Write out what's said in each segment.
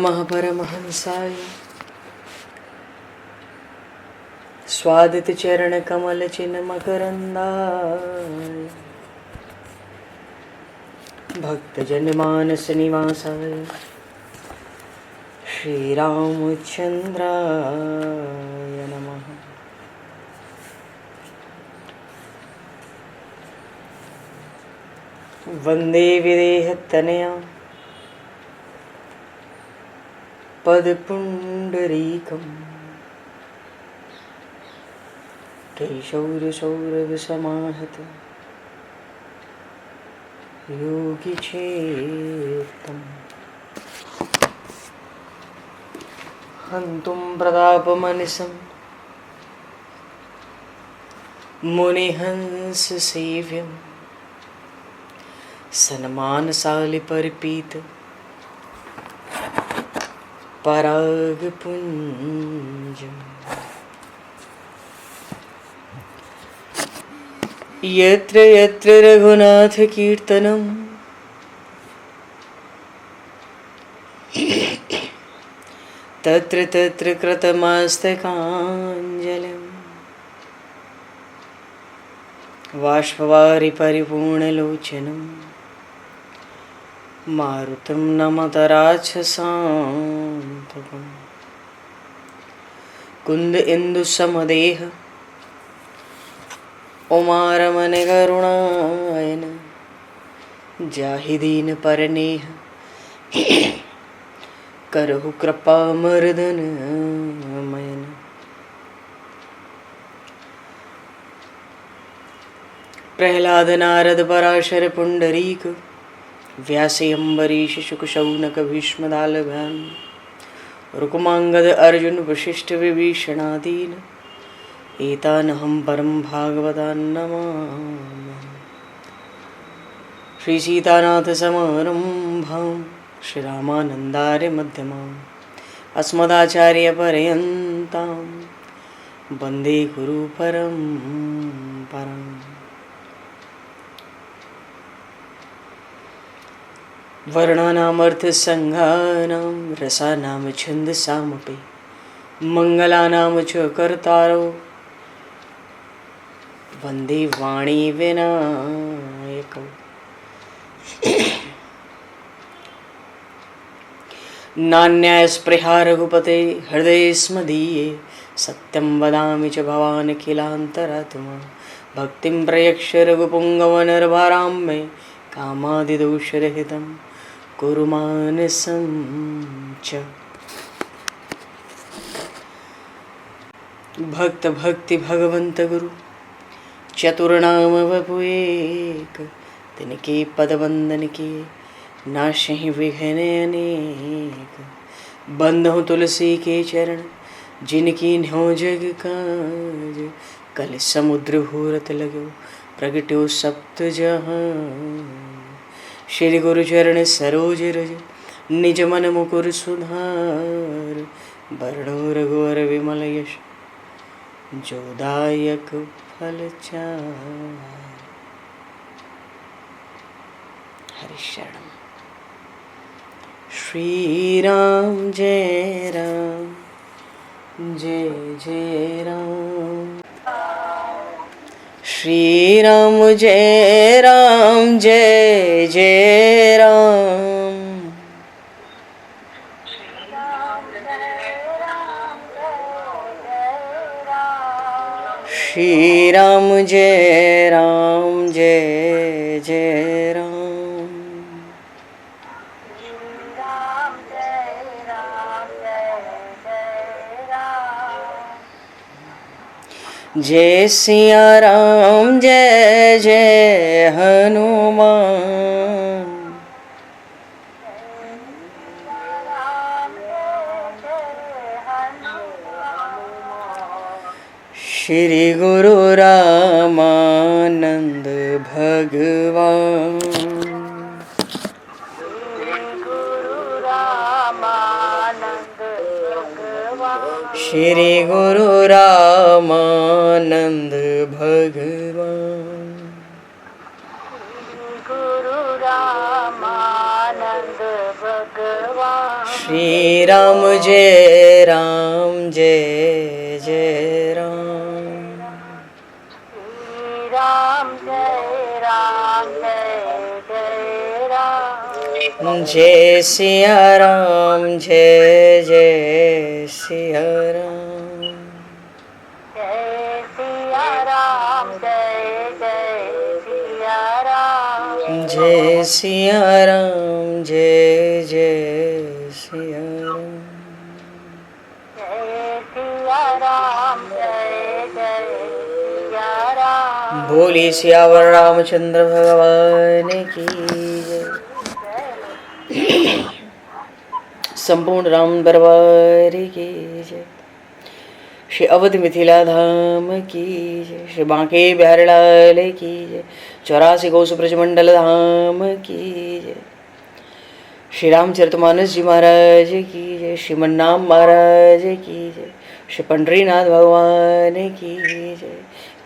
महापरमहंसाय स्वादित चरण कमल चिन्ह मकरंदाय भक्तजन मानस निवासाय श्री रामचंद्राय नमः। वंदे विदेहतनया पदपुंडरीकं केशौरसौरभसमाहत योगिचेतं हन्तुं प्रतापमनिशं मुनिहंससेव्यं सन्मानशालिपरिपीत परागपुञ्जम् यत्र यत्र रघुनाथकीर्तनं तत्र तत्र कृतमस्तकाञ्जलिं बाष्पवारि परिपूर्णलोचनं मारुतं नमत राक्षसान्तकं कुन्द इंदुसमदेह उमारमण करुणायन जाहि दीन परनेह करहु कृपा मर्दन मयन। प्रहलाद नारद पराशर पुंडरीक व्यासे अम्बरीश शुक शौनक भीष्म दालभान रुक्मांगद अर्जुन वशिष्ठ विभीषणादीन एतानहं परम भागवतान् नमामि। श्री सीतानाथ समारंभां श्री रामानन्दार्य मध्यमाम् अस्मदाचार्य पर्यन्तां वन्दे गुरु परम्पराम्। वर्णानामर्थ संज्ञानां रसानां छन्दसामपि मंगलानां च कर्तारो वन्दे वाणी विनायकौ। नान्यास्पृहा रघुपते हृदये स्मदीये सत्यं वदामि च भवान् किलान्तरात्मा भक्तिं प्रयक्ष रघुपुङ्गवनर्वरां मे कामादिदोषरहितं कुरु मानसं च। भक्त भक्ति भगवंत गुरु चतुर्नाम वपु एक तिनके पद वंदन के नाशहि विघ्न अनेक। बंधु तुलसी के चरण जिनकी न्यो जग काज कल समुद्र घोरत लगो प्रगट्यो सप्त जहान। श्री गुरु चरण सरोज रज निज मन मुकुर सुधार वर्णो रघुवर विमल यश जोदायक फलचार। हरिशरण श्री राम जय राम जय जय राम श्री राम जय राम जय जय राम श्री राम जय राम जय जय राम जय सिया राम जय जय हनुमान श्री गुरु रामानंद भगवान श्री गुरु रामानंद भगवान श्री राम जय राम जय जय राम। श्री राम जय जय राम। जय सिया राम जय जय सिया राम। जय सिया राम जय सिया राम। जय सिया राम जय जय सिया राम। जय सिया राम जय सिया राम। बोली सियावर रामचंद्र भगवान की जय। संपूर्ण राम दरबार की जय। श्री अवध मिथिला धाम की जय। श्री बांके बिहारी लाल की जय। 84 कोस ब्रजमंडल धाम की जय। श्री रामचरितमानस जी महाराज की जय। श्रीमन्नाम महाराज की जय। श्री पंडरीनाथ भगवान की जय।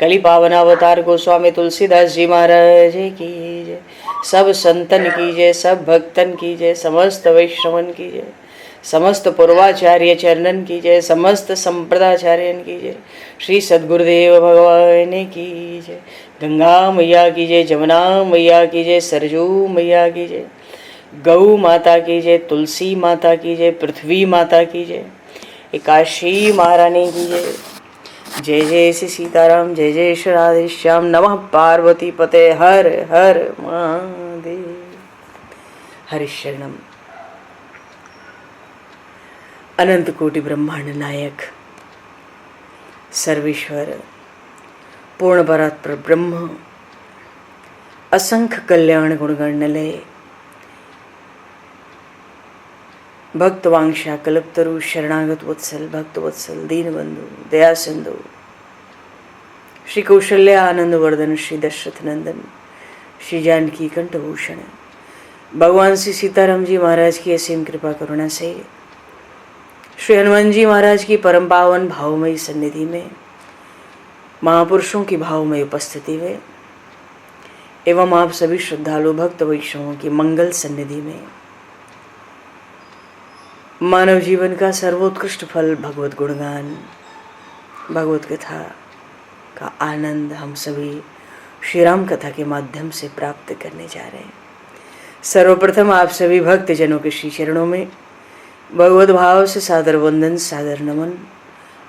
कली पावन अवतार गोस्वामी तुलसीदास जी महाराज की जय। सब संतन की जय, सब भक्तन की जय, समस्त वैष्णवन की जय, समस्त पूर्वाचार्य चरणन की जय, समस्त संप्रदाचार्यन की जय। श्री सद्गुरुदेव भगवान की जय। गंगा मैया की जय, जमुना मैया की जय, सरजू मैया की जय, गौ माता की जय, तुलसी माता की जय, पृथ्वी माता की जय, एकाशी महारानी की जय। जय जय श्री सीताराम, जय जय श्री राधेश्याम। नमः पार्वती पते हर हर महादेव। हरिशरणम। अनंत कोटि ब्रह्मांड नायक सर्वेश्वर पूर्ण परात्पर ब्रह्म असंख्य कल्याण गुणगणलय भक्तवांशा कल्पतरु शरणागत वत्सल भक्तवत्सल दीनबंधु दया सिंधु श्री कौशल्य आनंद वर्धन श्री दशरथ नंदन श्री जानकी कंठभूषण भगवान श्री सीताराम जी महाराज की असीम कृपा करुणा से श्री हनुमान जी महाराज की परम पावन भावमयी सन्निधि में महापुरुषों की भावमयी उपस्थिति में एवं आप सभी श्रद्धालु भक्त वैष्णवों की मंगल सन्निधि में मानव जीवन का सर्वोत्कृष्ट फल भगवत गुणगान भगवत कथा का आनंद हम सभी श्री राम कथा के माध्यम से प्राप्त करने जा रहे हैं। सर्वप्रथम आप सभी भक्त जनों के श्री चरणों में भगवत भाव से सादर वंदन सादर नमन।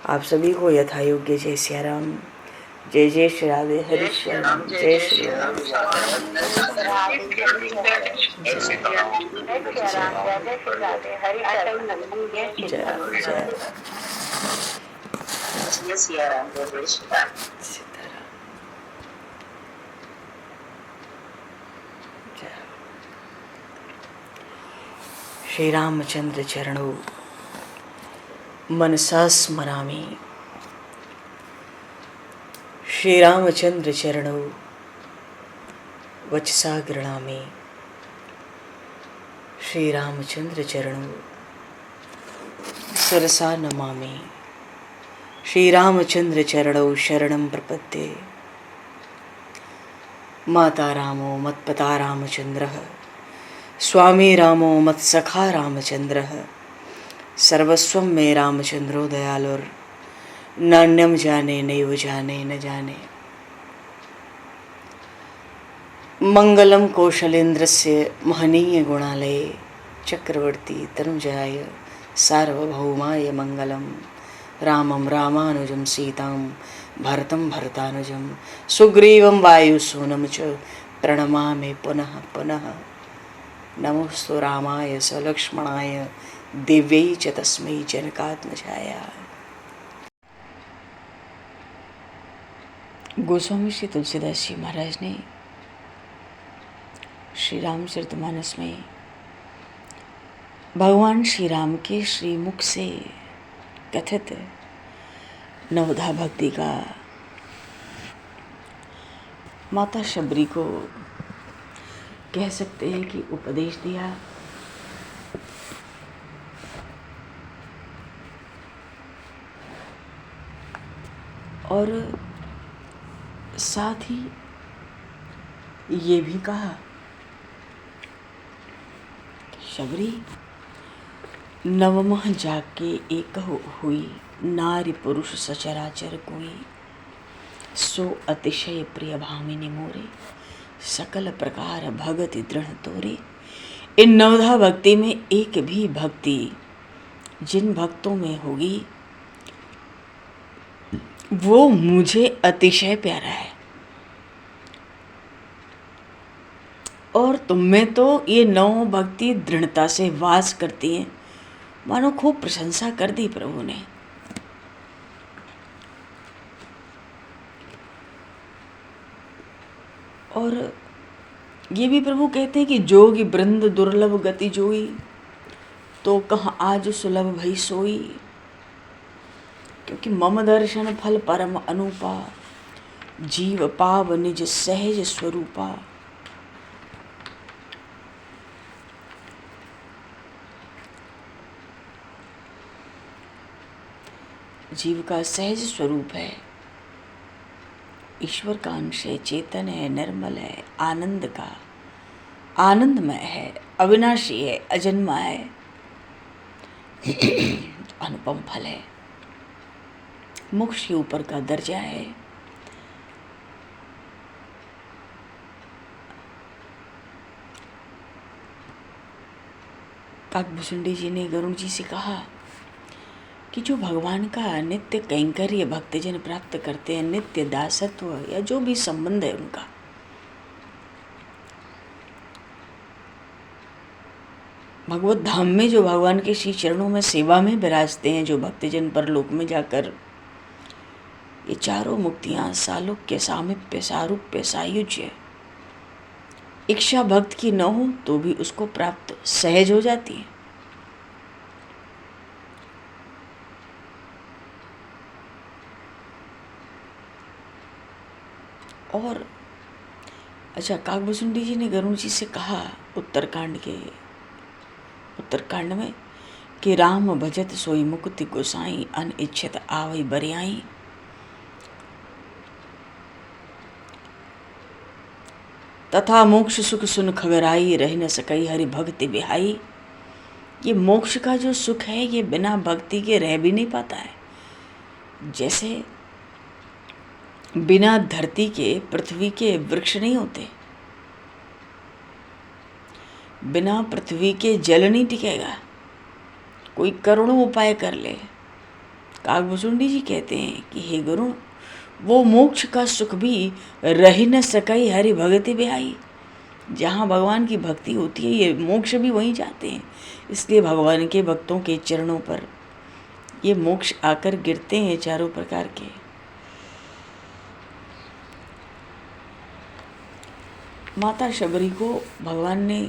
आप सभी को यथा योग्य जय सिया राम, जय जय श्री राधे हरि श्याम, जय श्री राम। श्री रामचंद्र चरणों मनसा स्मरामि। श्री रामचंद्र चरणों वचसा गृणामि। श्री रामचंद्र चरणों सरसा नमामि। श्री रामचंद्र चरणों शरणं प्रपद्ये। माता रामो मत्पिता रामचंद्रः, स्वामी रामो मत्सखा रामचंद्रः, सर्वस्वं मे रामचंद्रो दयालुर्, नान्यं जाने नैव जाने न जाने। मंगलम कौशलेन्द्रस्य महनीय गुणालये चक्रवर्ती तनुजाय सार्वभौमाय मंगलम। रामं रामानुजं सीतां भरतं भरतानुजं सुग्रीवं वायुसूनं च प्रणमामि पुनः पुनः। नमोस्तु रामाय सलक्ष्मणाय दिव्यै च तस्मै जनकात्मजाय। गोस्वामी श्री तुलसीदास जी महाराज ने श्री रामचरितमानस में भगवान श्री राम के श्रीमुख से कथित नवधा भक्ति का माता शबरी को कह सकते हैं कि उपदेश दिया। और साथ ही ये भी कहा शबरी नवमः जाके एक हुई, नारी पुरुष सचराचर कोई, सो अतिशय प्रिय भामिनी मोरे, सकल प्रकार भगति दृढ़ तोरे। इन नवधा भक्ति में एक भी भक्ति जिन भक्तों में होगी वो मुझे अतिशय प्यारा है, और तुम में तो ये नौ भक्ति दृढ़ता से वास करती हैं। मानो खूब प्रशंसा कर दी प्रभु ने। और ये भी प्रभु कहते हैं कि जोगी वृंद दुर्लभ गति जोई, तो कहाँ आज सुलभ भई सोई। क्योंकि मम दर्शन फल परम अनुपा, जीव पाव निज सहज स्वरूपा। जीव का सहज स्वरूप है, ईश्वर का अंश है, चेतन है, निर्मल है, आनंद का आनंदमय है, अविनाशी है, अजन्मा है, अनुपम फल है, मोक्ष के ऊपर का दर्जा है। काकभूषुंडी जी ने गरुड़ जी से कहा कि जो भगवान का नित्य कैंकर्य भक्तजन प्राप्त करते हैं, नित्य दासत्व या जो भी संबंध है उनका, भगवत धाम में जो भगवान के श्री चरणों में सेवा में विराजते हैं जो भक्तजन, परलोक में जाकर ये चारों मुक्तियां सालोक्य, सामिप्य, सारूप्य, सायुज्य, इच्छा भक्त की न हो तो भी उसको प्राप्त सहज हो जाती है। और अच्छा, काकभूषुंडी जी ने गरुड़ जी से कहा उत्तरकांड में कि राम भजत सोई मुक्ति गोसाई, अन इच्छित आवई बरियाई। तथा मोक्ष सुख सुन खगराई, रह न सकई हरि भक्ति बिहाई। ये मोक्ष का जो सुख है ये बिना भक्ति के रह भी नहीं पाता है। जैसे बिना धरती के पृथ्वी के वृक्ष नहीं होते, बिना पृथ्वी के जल नहीं टिकेगा, कोई करोड़ों उपाय कर ले। काकभूषुंडी जी कहते हैं कि हे गुरु, वो मोक्ष का सुख भी रह न सकई हरि भगति बिहाई। जहाँ भगवान की भक्ति होती है ये मोक्ष भी वहीं जाते हैं। इसलिए भगवान के भक्तों के चरणों पर ये मोक्ष आकर गिरते हैं चारों प्रकार के। माता शबरी को भगवान ने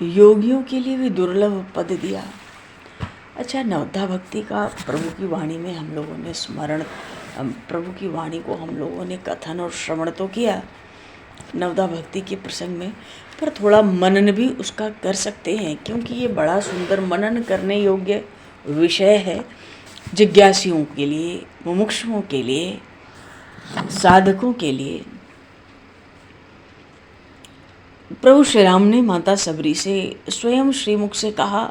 योगियों के लिए भी दुर्लभ पद दिया। अच्छा, नवधा भक्ति का प्रभु की वाणी में हम लोगों ने स्मरण, प्रभु की वाणी को हम लोगों ने कथन और श्रवण तो किया नवधा भक्ति के प्रसंग में, पर थोड़ा मनन भी उसका कर सकते हैं, क्योंकि ये बड़ा सुंदर मनन करने योग्य विषय है। जिज्ञासियों के लिए, मुमुक्षुओं के लिए, साधकों के लिए। प्रभु श्री राम ने माता शबरी से स्वयं श्रीमुख से कहा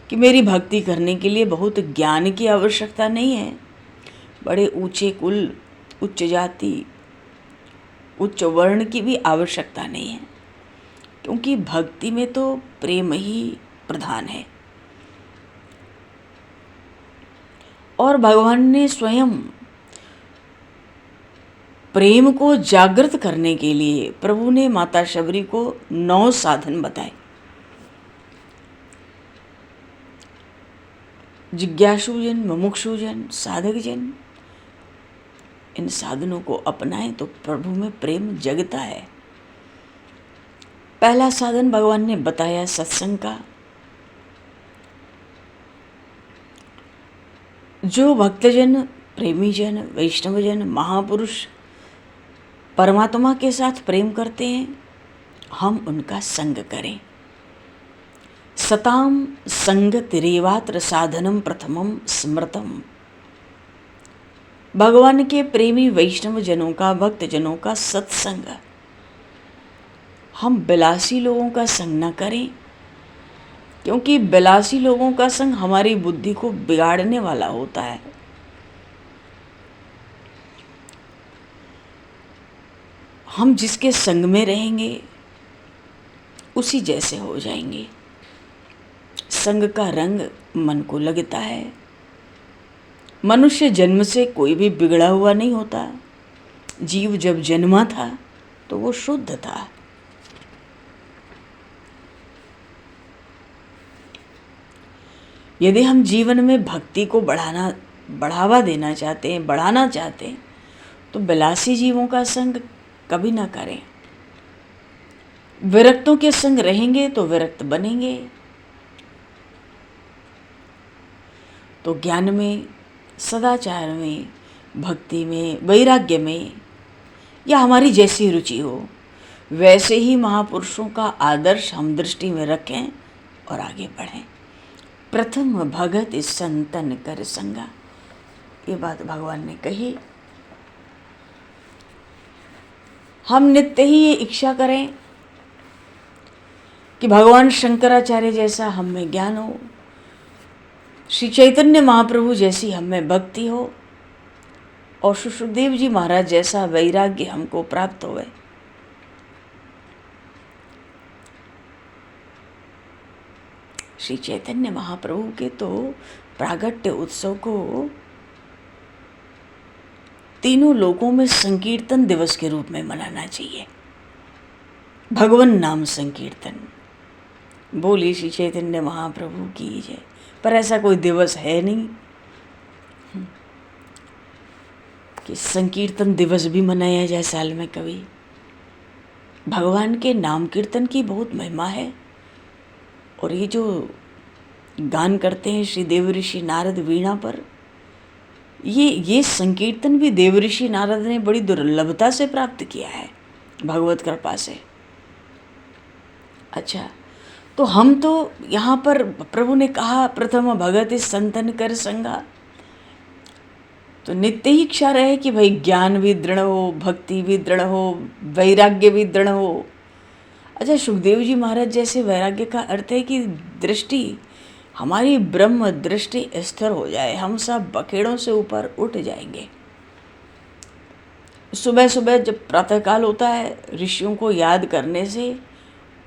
कि मेरी भक्ति करने के लिए बहुत ज्ञान की आवश्यकता नहीं है, बड़े ऊंचे कुल, उच्च जाति, उच्च वर्ण की भी आवश्यकता नहीं है, क्योंकि भक्ति में तो प्रेम ही प्रधान है। और भगवान ने स्वयं प्रेम को जागृत करने के लिए प्रभु ने माता शबरी को 9 साधन बताए। जिज्ञासुजन, मुमुक्षुजन, साधकजन इन साधनों को अपनाएं तो प्रभु में प्रेम जगता है। पहला साधन भगवान ने बताया सत्संग का। जो भक्तजन, प्रेमीजन, वैष्णवजन, महापुरुष परमात्मा के साथ प्रेम करते हैं, हम उनका संग करें। सताम संगतिरेवात्र साधनम प्रथमम स्मृतम। भगवान के प्रेमी वैष्णव जनों का, भक्त जनों का सत्संग। हम बिलासी लोगों का संग न करें क्योंकि बिलासी लोगों का संग हमारी बुद्धि को बिगाड़ने वाला होता है। हम जिसके संग में रहेंगे उसी जैसे हो जाएंगे। संग का रंग मन को लगता है। मनुष्य जन्म से कोई भी बिगड़ा हुआ नहीं होता। जीव जब जन्मा था तो वो शुद्ध था। यदि हम जीवन में भक्ति को बढ़ावा देना चाहते हैं, बढ़ाना चाहते हैं, तो बिलासी जीवों का संग कभी ना करें। विरक्तों के संग रहेंगे तो विरक्त बनेंगे। तो ज्ञान में, सदाचार में, भक्ति में, वैराग्य में, या हमारी जैसी रुचि हो, वैसे ही महापुरुषों का आदर्श हम दृष्टि में रखें और आगे बढ़ें। प्रथम भगत संतन कर संगा, ये बात भगवान ने कही। हम नित्य ही ये इच्छा करें कि भगवान शंकराचार्य जैसा हम में ज्ञान हो, श्री चैतन्य महाप्रभु जैसी हम में भक्ति हो, और सुखदेव जी महाराज जैसा वैराग्य हमको प्राप्त होवे। श्री चैतन्य महाप्रभु के तो प्रागट्य उत्सव को तीनों लोकों में संकीर्तन दिवस के रूप में मनाना चाहिए। भगवान नाम संकीर्तन, बोली श्री चैतन्य महाप्रभु की जय। पर ऐसा कोई दिवस है नहीं कि संकीर्तन दिवस भी मनाया जाए साल में कभी। भगवान के नाम कीर्तन की बहुत महिमा है। और ये जो गान करते हैं श्री देवऋषि नारद वीणा पर, ये संकीर्तन भी देवऋषि नारद ने बड़ी दुर्लभता से प्राप्त किया है, भगवत कृपा से। अच्छा, तो हम तो यहाँ पर प्रभु ने कहा प्रथम भगत संतन कर संगा, तो नित्य ही इच्छा रहे कि भाई ज्ञान भी दृढ़ हो, भक्ति भी दृढ़ हो, वैराग्य भी दृढ़ हो। अच्छा, सुखदेव जी महाराज जैसे वैराग्य का अर्थ है कि दृष्टि, हमारी ब्रह्म दृष्टि स्थिर हो जाए, हम सब बखेड़ों से ऊपर उठ जाएंगे। सुबह सुबह जब प्रातःकाल होता है, ऋषियों को याद करने से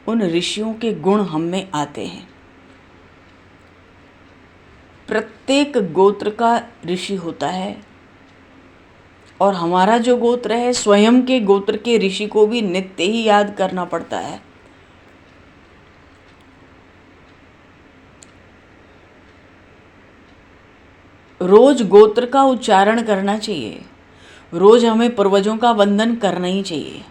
उन ऋषियों के गुण हम में आते हैं। प्रत्येक गोत्र का ऋषि होता है, और हमारा जो गोत्र है, स्वयं के गोत्र के ऋषि को भी नित्य ही याद करना पड़ता है। रोज गोत्र का उच्चारण करना चाहिए। रोज हमें पूर्वजों का वंदन करना ही चाहिए।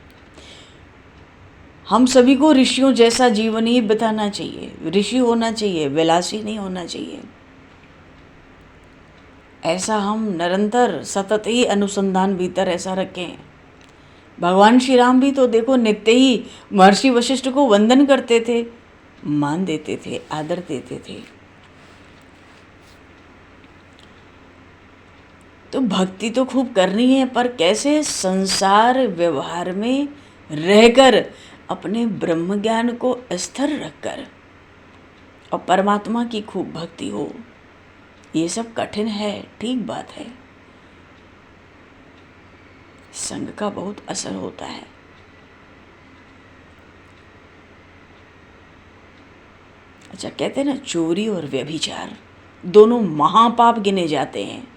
हम सभी को ऋषियों जैसा जीवन ही बिताना चाहिए। ऋषि होना चाहिए, विलासी नहीं होना चाहिए। ऐसा हम निरंतर सतत ही अनुसंधान भीतर ऐसा रखें। भगवान श्री राम भी तो देखो नित्य ही महर्षि वशिष्ठ को वंदन करते थे, मान देते थे, आदर देते थे। तो भक्ति तो खूब करनी है, पर कैसे? संसार व्यवहार में रहकर अपने ब्रह्म ज्ञान को स्थिर रखकर और परमात्मा की खूब भक्ति हो। ये सब कठिन है, ठीक बात है। संग का बहुत असर होता है। अच्छा, कहते हैं ना, चोरी और व्यभिचार दोनों महापाप गिने जाते हैं।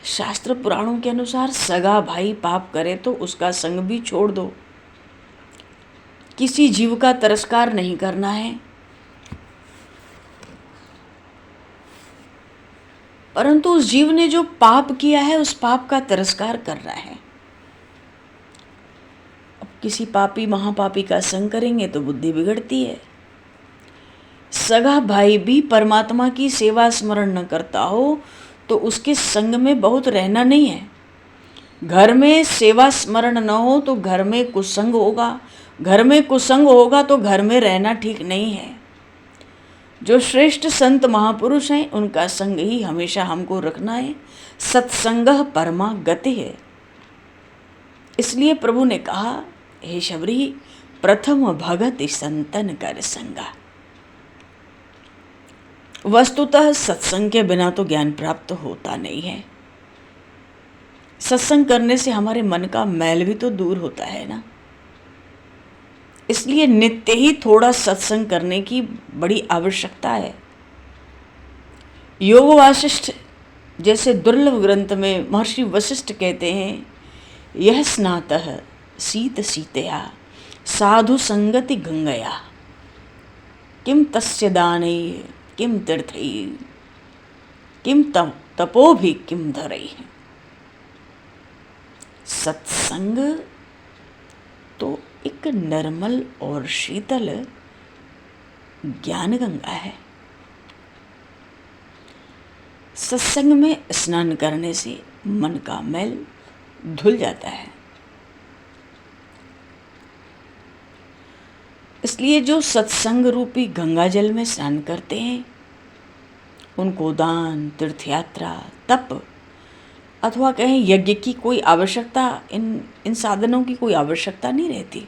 शास्त्र पुराणों के अनुसार सगा भाई पाप करे तो उसका संग भी छोड़ दो। किसी जीव का तिरस्कार नहीं करना है, परंतु उस जीव ने जो पाप किया है उस पाप का तिरस्कार करना है। अब किसी पापी महापापी का संग करेंगे तो बुद्धि बिगड़ती है। सगा भाई भी परमात्मा की सेवा स्मरण न करता हो तो उसके संग में बहुत रहना नहीं है। घर में सेवा स्मरण न हो तो घर में कुसंग होगा, घर में कुसंग होगा तो घर में रहना ठीक नहीं है। जो श्रेष्ठ संत महापुरुष हैं उनका संग ही हमेशा हमको रखना है। सत्संगः परमा गति है। इसलिए प्रभु ने कहा, हे शबरी, प्रथम भगत संतन कर संगा। वस्तुतः सत्संग के बिना तो ज्ञान प्राप्त होता नहीं है। सत्संग करने से हमारे मन का मैल भी तो दूर होता है ना। इसलिए नित्य ही थोड़ा सत्संग करने की बड़ी आवश्यकता है। योग वासिष्ठ जैसे दुर्लभ ग्रंथ में महर्षि वशिष्ठ कहते हैं, यह स्नातः शीत शीतया साधु संगति गंगया किम तस्य दानै किम तीर्थै किम तपो भी किम धरै। सत्संग तो एक निर्मल और शीतल ज्ञान गंगा है। सत्संग में स्नान करने से मन का मैल धुल जाता है। इसलिए जो सत्संग रूपी गंगा जल में स्नान करते हैं उनको दान, तीर्थयात्रा, तप अथवा कहें यज्ञ की कोई आवश्यकता, इन साधनों की कोई आवश्यकता नहीं रहती।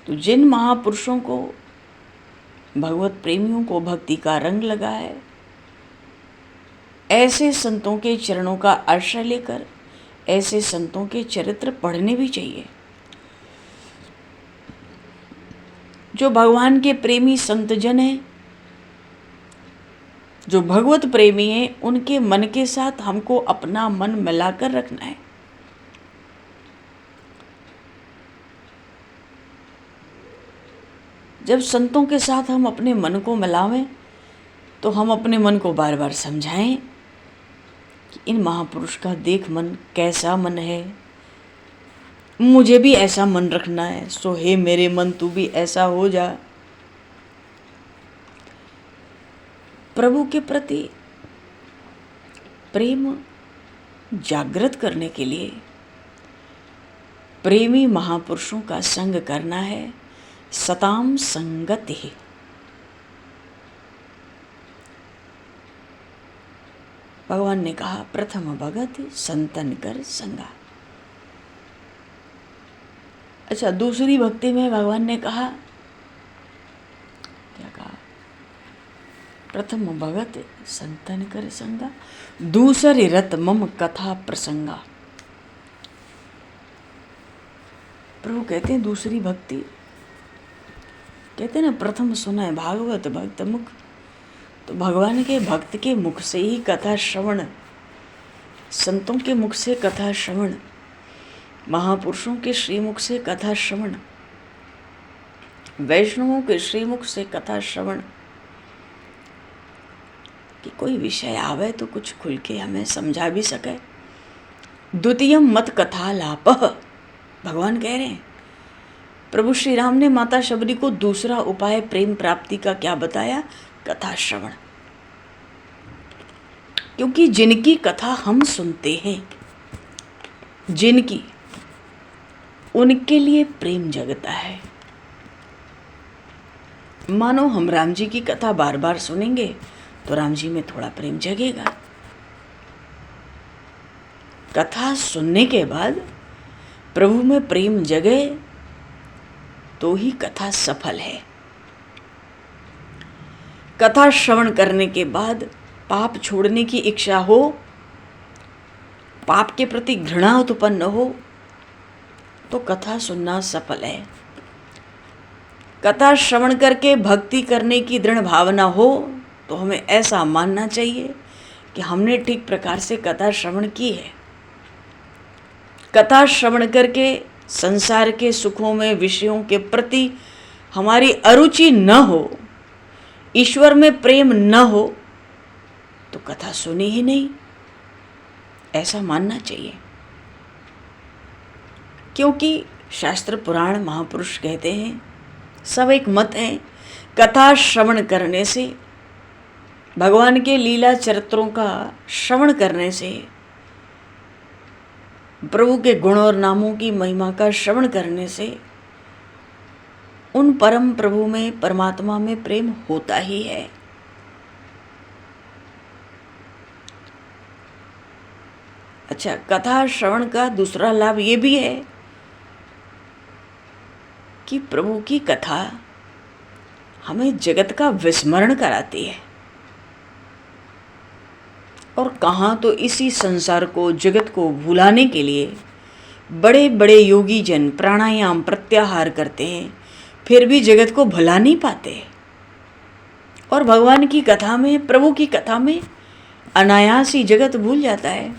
तो जिन महापुरुषों को, भगवत प्रेमियों को भक्ति का रंग लगा है, ऐसे संतों के चरणों का आश्रय लेकर ऐसे संतों के चरित्र पढ़ने भी चाहिए। जो भगवान के प्रेमी संतजन हैं, जो भगवत प्रेमी हैं, उनके मन के साथ हमको अपना मन मिलाकर रखना है। जब संतों के साथ हम अपने मन को मिलावें तो हम अपने मन को बार बार समझाएं कि इन महापुरुष का देख मन कैसा मन है, मुझे भी ऐसा मन रखना है। सो हे मेरे मन तू भी ऐसा हो जा। प्रभु के प्रति प्रेम जागृत करने के लिए प्रेमी महापुरुषों का संग करना है। सताम संगति है। भगवान ने कहा प्रथम भगत संतन कर संगा। अच्छा, दूसरी भक्ति में भगवान ने कहा, क्या कहा? प्रथम भगत संतन कर संगा, दूसरी रत मम कथा प्रसंगा। प्रभु कहते हैं दूसरी भक्ति, कहते हैं ना प्रथम सुना है भागवत भक्त मुख। तो भगवान के भक्त के मुख से ही कथा श्रवण, संतों के मुख से कथा श्रवण, महापुरुषों के श्रीमुख से कथा श्रवण, वैष्णवों के श्रीमुख से कथा श्रवण, कि कोई विषय आवे तो कुछ खुल के हमें समझा भी सके। द्वितीयम मत कथा लापः, भगवान कह रहे हैं। प्रभु श्री राम ने माता शबरी को दूसरा उपाय प्रेम प्राप्ति का क्या बताया? कथा श्रवण। क्योंकि जिनकी कथा हम सुनते हैं, जिनकी, उनके लिए प्रेम जगता है। मानो हम राम जी की कथा बार बार सुनेंगे तो राम जी में थोड़ा प्रेम जगेगा। कथा सुनने के बाद प्रभु में प्रेम जगे तो ही कथा सफल है। कथा श्रवण करने के बाद पाप छोड़ने की इच्छा हो, पाप के प्रति घृणा उत्पन्न हो, तो कथा सुनना सफल है। कथा श्रवण करके भक्ति करने की दृढ़ भावना हो तो हमें ऐसा मानना चाहिए कि हमने ठीक प्रकार से कथा श्रवण की है। कथा श्रवण करके संसार के सुखों में, विषयों के प्रति हमारी अरुचि न हो, ईश्वर में प्रेम न हो, तो कथा सुनी ही नहीं, ऐसा मानना चाहिए। क्योंकि शास्त्र पुराण महापुरुष कहते हैं, सब एक मत है, कथा श्रवण करने से, भगवान के लीला चरित्रों का श्रवण करने से, प्रभु के गुण और नामों की महिमा का श्रवण करने से उन परम प्रभु में, परमात्मा में प्रेम होता ही है। अच्छा, कथा श्रवण का दूसरा लाभ ये भी है कि प्रभु की कथा हमें जगत का विस्मरण कराती है। और कहाँ तो इसी संसार को, जगत को भुलाने के लिए बड़े बड़े योगी जन प्राणायाम प्रत्याहार करते हैं, फिर भी जगत को भुला नहीं पाते। और भगवान की कथा में, प्रभु की कथा में अनायास ही जगत भूल जाता है।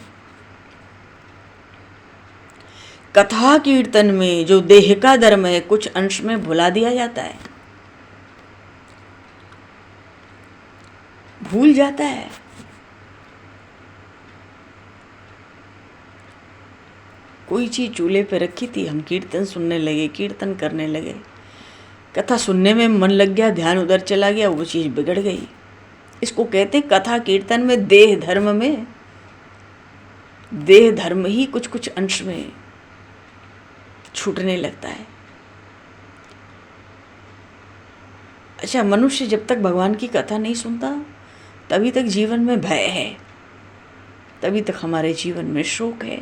कथा कीर्तन में जो देह का धर्म है, कुछ अंश में भुला दिया जाता है, भूल जाता है। कोई चीज चूल्हे पे रखी थी, हम कीर्तन सुनने लगे, कीर्तन करने लगे, कथा सुनने में मन लग गया, ध्यान उधर चला गया, वो चीज बिगड़ गई। इसको कहते हैं कथा कीर्तन में देह धर्म में, देह धर्म ही कुछ कुछ अंश में छूटने लगता है। अच्छा, मनुष्य जब तक भगवान की कथा नहीं सुनता तभी तक जीवन में भय है, तभी तक हमारे जीवन में शोक है,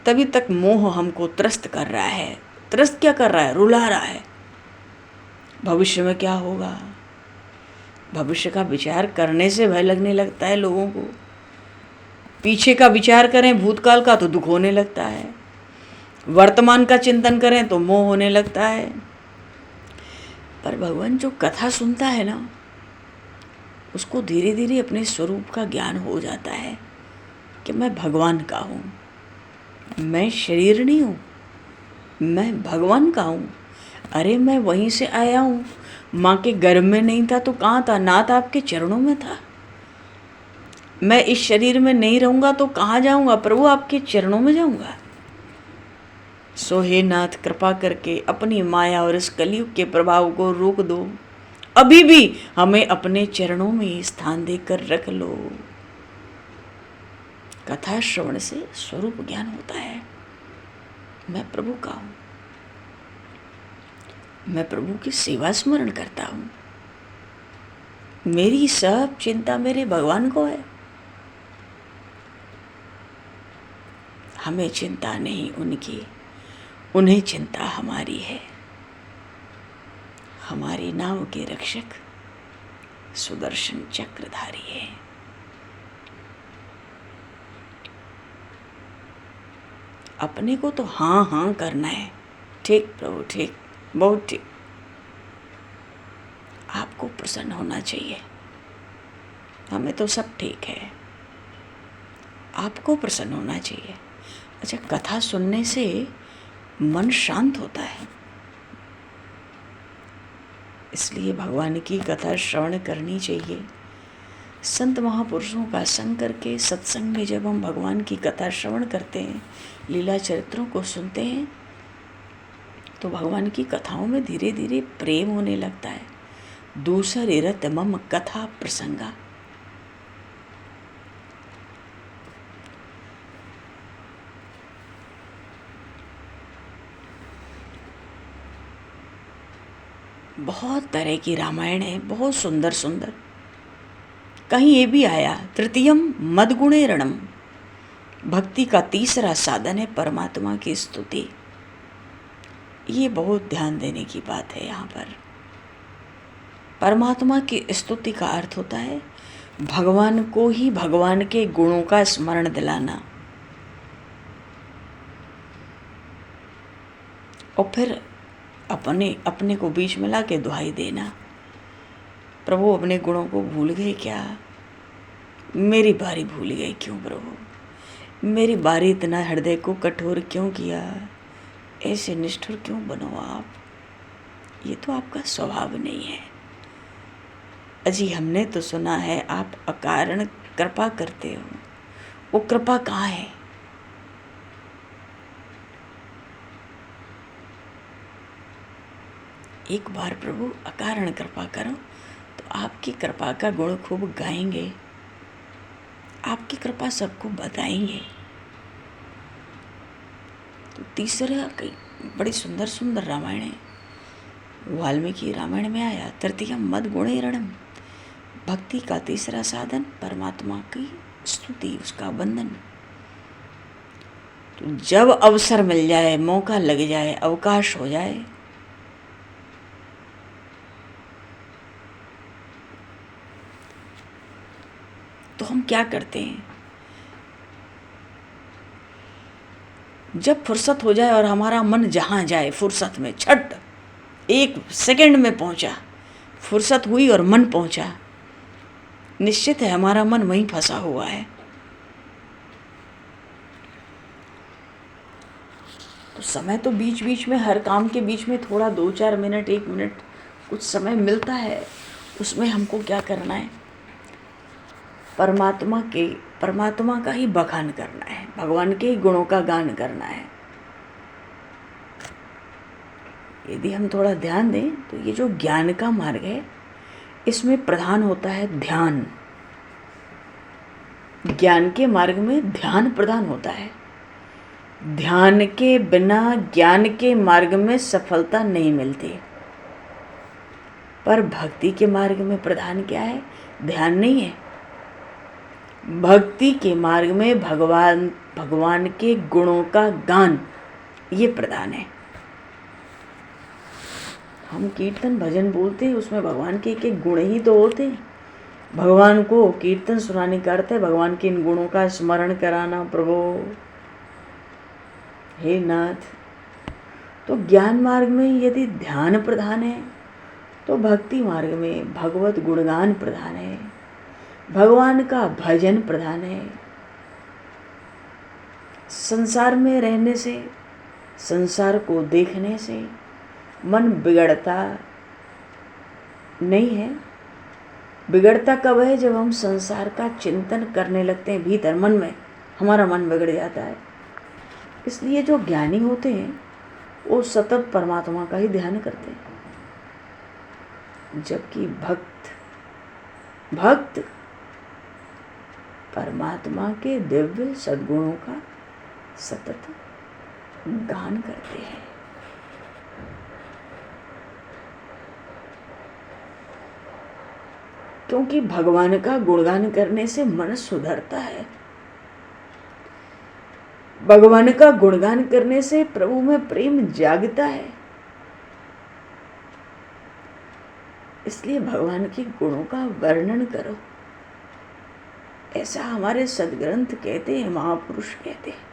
तभी तक मोह हमको त्रस्त कर रहा है। त्रस्त क्या कर रहा है? रुला रहा है। भविष्य में क्या होगा, भविष्य का विचार करने से भय लगने लगता है लोगों को। पीछे का विचार करें, भूतकाल का, तो दुख होने लगता है। वर्तमान का चिंतन करें तो मोह होने लगता है। पर भगवान जो कथा सुनता है ना, उसको धीरे धीरे अपने स्वरूप का ज्ञान हो जाता है कि मैं भगवान का हूँ, मैं शरीर नहीं हूँ, मैं भगवान का हूँ। अरे मैं वहीं से आया हूँ, माँ के गर्भ में नहीं था तो कहाँ था? नाथ आपके चरणों में था। मैं इस शरीर में नहीं रहूँगा तो कहाँ जाऊँगा? प्रभु आपके चरणों में जाऊँगा। सो हे नाथ, कृपा करके अपनी माया और इस कलयुग के प्रभाव को रोक दो। अभी भी हमें अपने चरणों में स्थान देकर रख लो। कथा श्रवण से स्वरूप ज्ञान होता है। मैं प्रभु का हूँ, मैं प्रभु की सेवा स्मरण करता हूँ, मेरी सब चिंता मेरे भगवान को है। हमें चिंता नहीं उनकी, उन्हें चिंता हमारी है। हमारी नाव के रक्षक सुदर्शन चक्रधारी है। अपने को तो हाँ हाँ करना है, ठीक प्रभु, ठीक, बहुत ठीक। आपको प्रसन्न होना चाहिए, हमें तो सब ठीक है, आपको प्रसन्न होना चाहिए। अच्छा, कथा सुनने से मन शांत होता है, इसलिए भगवान की कथा श्रवण करनी चाहिए। संत महापुरुषों का संग करके सत्संग में जब हम भगवान की कथा श्रवण करते हैं, लीला चरित्रों को सुनते हैं, तो भगवान की कथाओं में धीरे धीरे प्रेम होने लगता है। दूसर रत मम कथा प्रसंगा। बहुत तरह की रामायण है, बहुत सुंदर सुंदर। कहीं ये भी आया, तृतीयम मदगुणे रणम, भक्ति का तीसरा साधन है परमात्मा की स्तुति। ये बहुत ध्यान देने की बात है। यहाँ पर परमात्मा की स्तुति का अर्थ होता है भगवान को ही भगवान के गुणों का स्मरण दिलाना, और फिर अपने को बीच में ला के दुहाई देना, प्रभु अपने गुणों को भूल गए क्या? मेरी बारी भूल गए क्यों प्रभु? मेरी बारी इतना हृदय को कठोर क्यों किया? ऐसे निष्ठुर क्यों बनो आप? ये तो आपका स्वभाव नहीं है। अजी, हमने तो सुना है आप अकारण कृपा करते हो, वो कृपा कहाँ है? एक बार प्रभु अकारण कृपा करो तो आपकी कृपा का गुण खूब गाएंगे, आपकी कृपा सबको बताएंगे। तो तीसरा बड़ी सुंदर सुंदर रामायण है। वाल्मीकि रामायण में आया, तृतीयम मद गुणे रणम, भक्ति का तीसरा साधन परमात्मा की स्तुति, उसका वंदन। तो जब अवसर मिल जाए, मौका लग जाए, अवकाश हो जाए, तो हम क्या करते हैं? जब फुर्सत हो जाए और हमारा मन जहाँ जाए, फुर्सत में छट 1 सेकंड में पहुंचा, फुर्सत हुई और मन पहुंचा, निश्चित है हमारा मन वहीं फंसा हुआ है। तो समय तो बीच बीच में, हर काम के बीच में थोड़ा 2-4 मिनट, 1 मिनट कुछ समय मिलता है। उसमें हमको क्या करना है? परमात्मा का ही बखान करना है, भगवान के ही गुणों का गान करना है। यदि हम थोड़ा ध्यान दें तो ये जो ज्ञान का मार्ग है, इसमें प्रधान होता है ध्यान। ज्ञान के मार्ग में ध्यान प्रधान होता है। ध्यान के बिना ज्ञान के मार्ग में सफलता नहीं मिलती। पर भक्ति के मार्ग में प्रधान क्या है? ध्यान नहीं है। भक्ति के मार्ग में भगवान के गुणों का गान, ये प्रधान है। हम कीर्तन भजन बोलते हैं, उसमें भगवान के एक गुण ही तो होते हैं। भगवान को कीर्तन सुनाने का अर्थ है भगवान के इन गुणों का स्मरण कराना। प्रभु हे नाथ, तो ज्ञान मार्ग में यदि ध्यान प्रधान है, तो भक्ति मार्ग में भगवत गुणगान प्रधान है, भगवान का भजन प्रधान है। संसार में रहने से, संसार को देखने से मन बिगड़ता नहीं है। बिगड़ता कब है? जब हम संसार का चिंतन करने लगते हैं, भीतर मन में हमारा मन बिगड़ जाता है। इसलिए जो ज्ञानी होते हैं वो सतत परमात्मा का ही ध्यान करते हैं, जबकि भक्त परमात्मा के दिव्य सद्गुणों का सतत गान करते हैं। क्योंकि भगवान का गुणगान करने से मन सुधरता है। भगवान का गुणगान करने से प्रभु में प्रेम जागता है। इसलिए भगवान के गुणों का वर्णन करो, ऐसा हमारे सदग्रंथ कहते हैं, महापुरुष कहते हैं।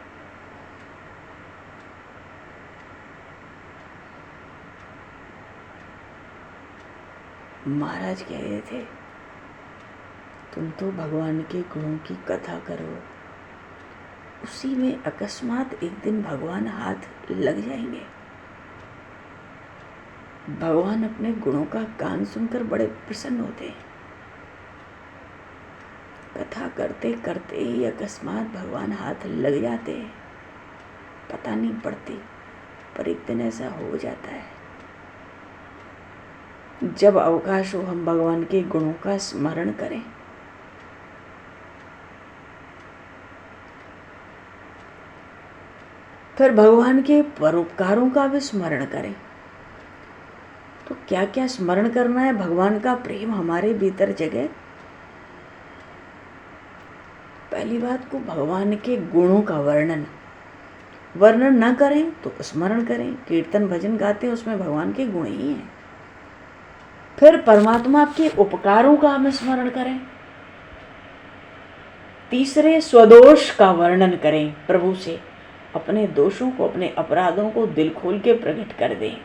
महाराज कह रहे थे, तुम तो भगवान के गुणों की कथा करो, उसी में अकस्मात एक दिन भगवान हाथ लग जाएंगे। भगवान अपने गुणों का गान सुनकर बड़े प्रसन्न होते हैं। कथा करते करते ही अकस्मात भगवान हाथ लग जाते हैं, पता नहीं पड़ती, पर एक दिन ऐसा हो जाता है। जब अवकाश हो हम भगवान के गुणों का स्मरण करें। फिर भगवान के परोपकारों का भी स्मरण करें। तो क्या क्या स्मरण करना है? भगवान का प्रेम हमारे भीतर जगे। पहली बात को भगवान के गुणों का वर्णन न करें तो स्मरण करें। कीर्तन भजन गाते हैं, उसमें भगवान के गुण ही हैं। फिर परमात्मा के उपकारों का हम स्मरण करें। तीसरे स्वदोष का वर्णन करें, प्रभु से अपने दोषों को, अपने अपराधों को दिल खोल के प्रकट कर दें।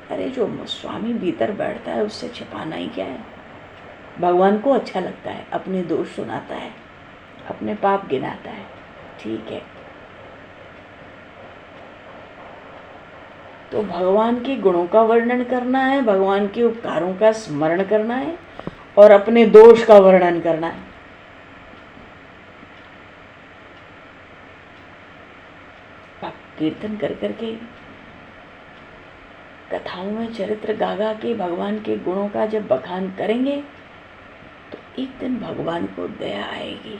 अरे जो स्वामी भीतर बैठता है उससे छिपाना ही क्या है? भगवान को अच्छा लगता है, अपने दोष सुनाता है, अपने पाप गिनाता है, ठीक है। तो भगवान के गुणों का वर्णन करना है, भगवान के उपकारों का स्मरण करना है और अपने दोष का वर्णन करना है। आप कीर्तन कर करके, कथाओं में चरित्र गा गा के भगवान के गुणों का जब बखान करेंगे तो एक दिन भगवान को दया आएगी।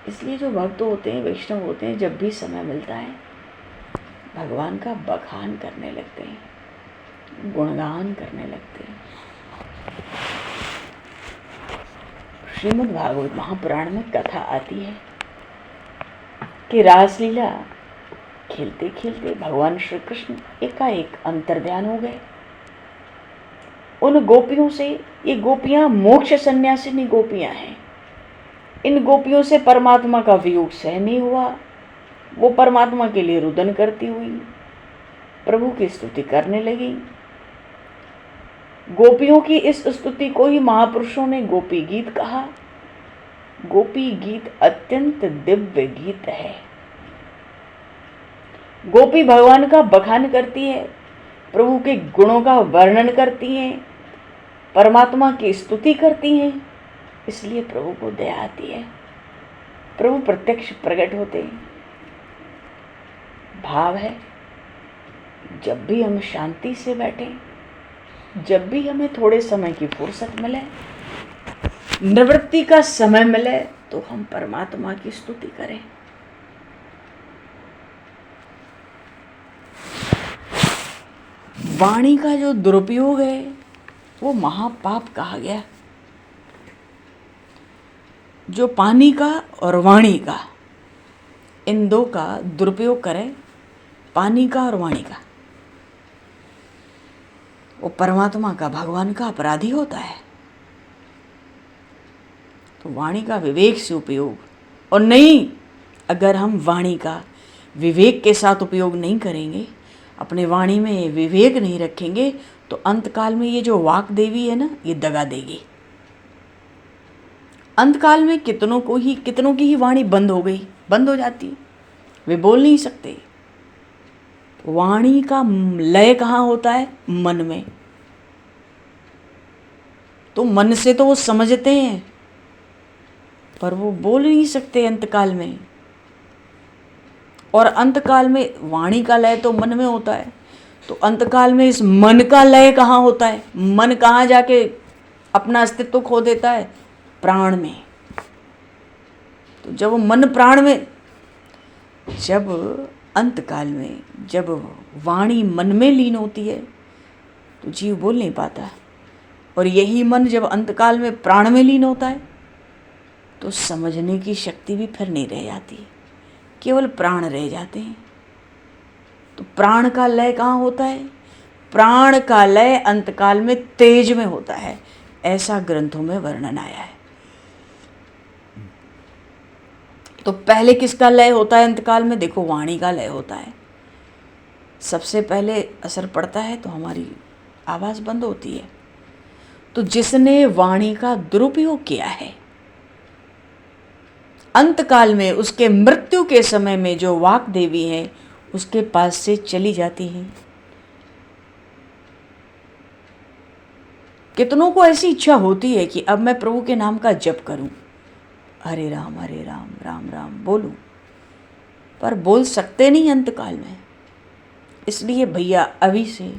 इसलिए जो भक्त होते हैं, वैष्णव होते हैं, जब भी समय मिलता है भगवान का बखान करने लगते हैं, गुणगान करने लगते हैं। श्रीमद् भागवत महापुराण में कथा आती है कि रासलीला खेलते खेलते भगवान श्री कृष्ण एकाएक अंतर्ध्यान हो गए। उन गोपियों से, ये गोपियां मोक्ष सन्यासिनी गोपियां हैं, इन गोपियों से परमात्मा का वियोग सह नहीं हुआ। वो परमात्मा के लिए रुदन करती हुई प्रभु की स्तुति करने लगी। गोपियों की इस स्तुति को ही महापुरुषों ने गोपी गीत कहा। गोपी गीत अत्यंत दिव्य गीत है। गोपी भगवान का बखान करती है, प्रभु के गुणों का वर्णन करती हैं, परमात्मा की स्तुति करती हैं, इसलिए प्रभु को दया आती है। प्रभु प्रत्यक्ष प्रकट होते हैं। भाव है, जब भी हम शांति से बैठें, जब भी हमें थोड़े समय की फुर्सत मिले, निवृत्ति का समय मिले, तो हम परमात्मा की स्तुति करें। वाणी का जो दुरुपयोग है वो महापाप कहा गया। जो पानी का और वाणी का, इन दो का दुरुपयोग करे, पानी का और वाणी का, वो परमात्मा का, भगवान का अपराधी होता है। तो वाणी का विवेक से उपयोग, और नहीं, अगर हम वाणी का विवेक के साथ उपयोग नहीं करेंगे, अपने वाणी में विवेक नहीं रखेंगे, तो अंतकाल में ये जो वाक देवी है ना, ये दगा देगी। अंतकाल में कितनों की ही वाणी बंद हो गई, बंद हो जाती, वे बोल नहीं सकते। वाणी का लय कहाँ होता है? मन में। तो मन से तो वो समझते हैं, पर वो बोल नहीं सकते अंतकाल में। और अंतकाल में वाणी का लय तो मन में होता है, तो अंतकाल में इस मन का लय कहाँ होता है? मन कहाँ जाके अपना अस्तित्व खो देता है? प्राण में। तो जब मन प्राण में, जब अंतकाल में जब वाणी मन में लीन होती है तो जीव बोल नहीं पाता, और यही मन जब अंतकाल में प्राण में लीन होता है तो समझने की शक्ति भी फिर नहीं रह जाती, केवल प्राण रह जाते हैं। तो प्राण का लय कहाँ होता है? प्राण का लय अंतकाल में तेज में होता है, ऐसा ग्रंथों में वर्णन आया है। तो पहले किसका लय होता है अंतकाल में? देखो, वाणी का लय होता है। सबसे पहले असर पड़ता है तो हमारी आवाज़ बंद होती है। तो जिसने वाणी का दुरुपयोग किया है, अंतकाल में उसके मृत्यु के समय में जो वाक देवी है उसके पास से चली जाती है। कितनों को ऐसी इच्छा होती है कि अब मैं प्रभु के नाम का जप करूं, हरे राम राम राम बोलूं, पर बोल सकते नहीं अंतकाल में। इसलिए भैया अभी से,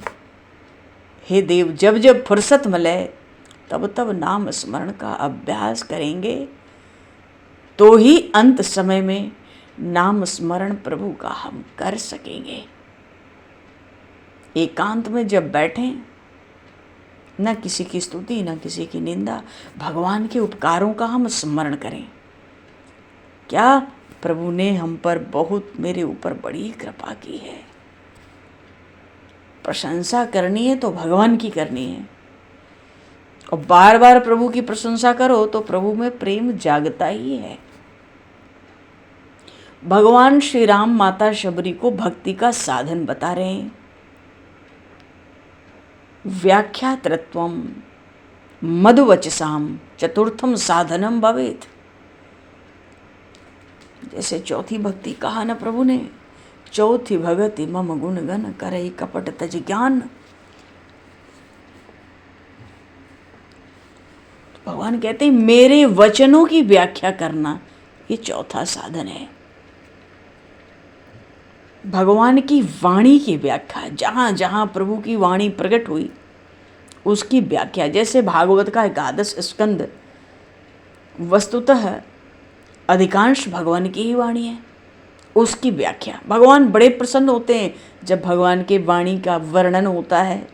हे देव, जब जब फुर्सत मिले तब तब नाम स्मरण का अभ्यास करेंगे, तो ही अंत समय में नाम स्मरण प्रभु का हम कर सकेंगे। एकांत में जब बैठें, न किसी की स्तुति न किसी की निंदा, भगवान के उपकारों का हम स्मरण करें। क्या प्रभु ने हम पर बहुत, मेरे ऊपर बड़ी कृपा की है। प्रशंसा करनी है तो भगवान की करनी है, और बार बार प्रभु की प्रशंसा करो तो प्रभु में प्रेम जागता ही है। भगवान श्री राम माता शबरी को भक्ति का साधन बता रहे हैं। व्याख्यातृत्वम मधुवचसाम चतुर्थम साधनम भवेत। जैसे चौथी भक्ति कहा ना प्रभु ने, चौथी भगति मम गुण गण करई कपट तज ज्ञान। तो भगवान कहते हैं मेरे वचनों की व्याख्या करना, ये चौथा साधन है। भगवान की वाणी की व्याख्या, जहाँ जहाँ प्रभु की वाणी प्रकट हुई उसकी व्याख्या। जैसे भागवत का 11 स्कंद वस्तुतः अधिकांश भगवान की ही वाणी है, उसकी व्याख्या। भगवान बड़े प्रसन्न होते हैं जब भगवान के वाणी का वर्णन होता है।